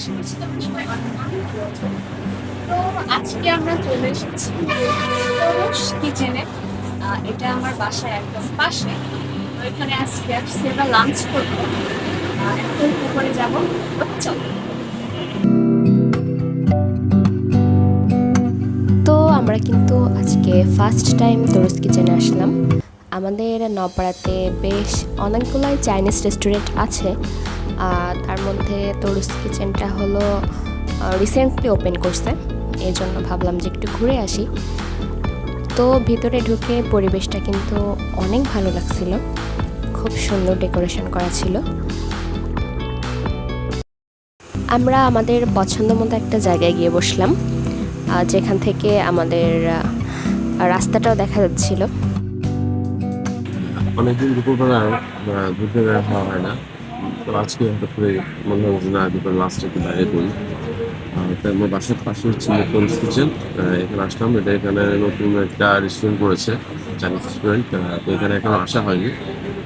আশা করছি তোমরা সবাই অনেক অনেক ভালো আছো। তো আজকে আমরা চলে এসেছি তরুষ কিচেনে। এটা আমার বাসায় একদম পাশে। তো এখানে আজকে আসছি আমরা লাঞ্চ করবো। এখন উপরে যাবো। তো চলো। তো আমরা কিন্তু আজকে ফার্স্ট টাইম তরুজ কিচেনে আসলাম। আমাদের নপাড়াতে বেশ অনেকগুলাই চাইনিজ রেস্টুরেন্ট আছে। তার মধ্যে তরুজ কিচেনটা হলো রিসেন্টলি ওপেন করছে, এই জন্য ভাবলাম যে একটু ঘুরে আসি। তো ভিতরে ঢুকে পরিবেশটা কিন্তু অনেক ভালো লাগছিল, খুব সুন্দর ডেকোরেশন করা ছিল। আমরা আমাদের পছন্দ মতো একটা জায়গায় গিয়ে বসলাম, যেখান থেকে আমাদের রাস্তাটাও দেখা যাচ্ছিল। অনেকদিন দুপুরবেলায় ঘুরতে বের হওয়া হয় না। তো আজকে হঠাৎ করে মনে হলো যে না দুপুর লাস্টে একটু বাইরে করি। তাই আমার বাসার পাশে হচ্ছে তরুজ কিচেন। এখানে আসলাম, এখানে নতুন একটা রেস্টুরেন্ট করেছে, চাইনিজ রেস্টুরেন্ট। তো এখানে এখনো আসা হয়নি,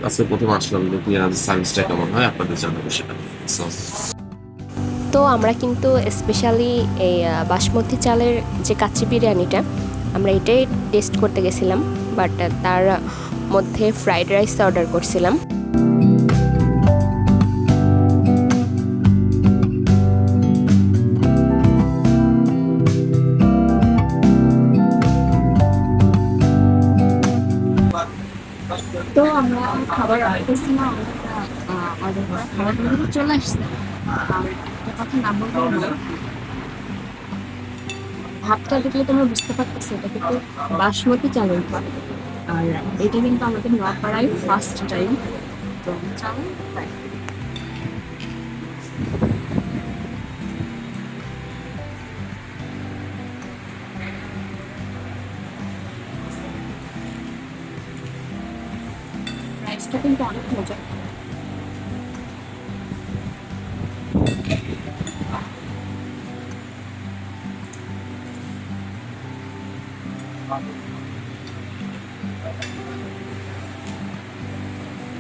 আজকে প্রথম আসলাম। দেখি সার্ভিসটা কেমন হয় আপনাদের জানাবো সেটা। So, তো আমরা কিন্তু স্পেশালি এই বাসমতি চালের যে কাচ্চি বিরিয়ানিটা, আমরা এটাই টেস্ট করতে গেছিলাম, বাট তার মধ্যে ফ্রাইড রাইস অর্ডার করছিলাম। তো আমরা খাবার অর্ডার করছিলাম, অর্ডার করা খাবারগুলো কিন্তু চলে আসছে। একটা কথা না বললেই নয়, ভাতটা দেখলে তোমরা বুঝতে পারতেছো এটা কিন্তু বাসমতি চালের ভাত। আর এটা কিন্তু আমাদের নপাড়ায় ফার্স্ট টাইম। তো চলো তাই। রাইসটা কিন্তু অনেক মজা।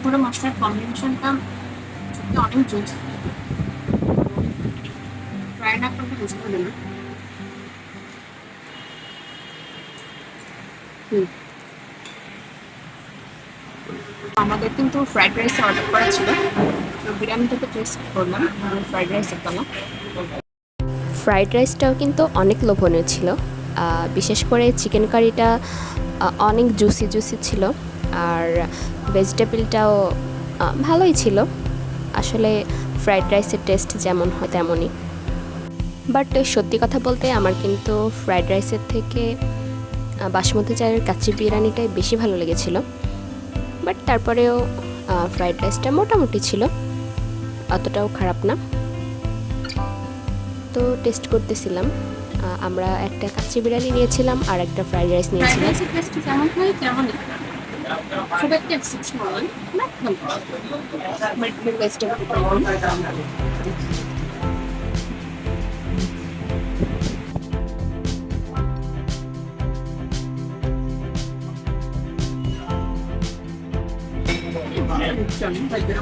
পুরো মশলার কম্বিনেশনটা সত্যি অনেক জোস। ট্রাই না করলে বুঝতে পারবে না। আমাদের কিন্তু ফ্রাইড রাইস অর্ডার করা ছিল, তো বিরিয়ানিটাকে টেস্ট করলাম, ফ্রাইড রাইসের জন্য। ফ্রাইড রাইসটাও কিন্তু অনেক লোভনীয় ছিল, বিশেষ করে চিকেন কারিটা অনেক জুসি জুসি ছিল, আর ভেজিটেবলটাও ভালোই ছিল। আসলে ফ্রাইড রাইসের টেস্ট যেমন হয় তেমনই। বাট সত্যি কথা বলতে আমার কিন্তু ফ্রাইড রাইসের থেকে বাসমতি চালের কাচ্চি বিরিয়ানিটাই বেশি ভালো লেগেছিল। বাট তারপরেও ফ্রাইড রাইসটা মোটামুটি ছিল, অতটাও খারাপ না। তো টেস্ট করতেছিলাম, আমরা একটা কাচ্চি বিরিয়ানি নিয়েছিলাম আর একটা ফ্রাইড রাইস ফ্রাইড নিয়েছিলাম। রাইসের টেস্ট যেমন হয় তেমনই, খুব একটা এক্সেপশনাল নয়, না ভালো। বাট ভেজিটেবল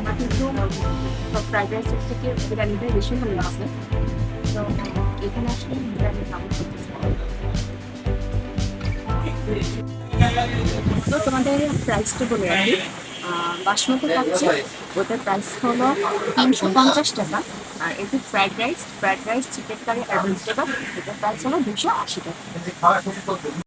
আমার কিন্তু ফ্রাইড রাইসের থেকে বিরিয়ানিটাই বেশি ভালো লাগছে। তো এখানে আসলে বিরিয়ানি খাবো করতেছি। তো তোমাদের প্রাইসটা বলে রাখি, বাসমতি কাচ্চি ওটার প্রাইস হলো 350 টাকা। আর এটি ফ্রাইড রাইস চিকেন কারি আর ভেজিটেবল, এটার প্রাইস হলো 280 টাকা।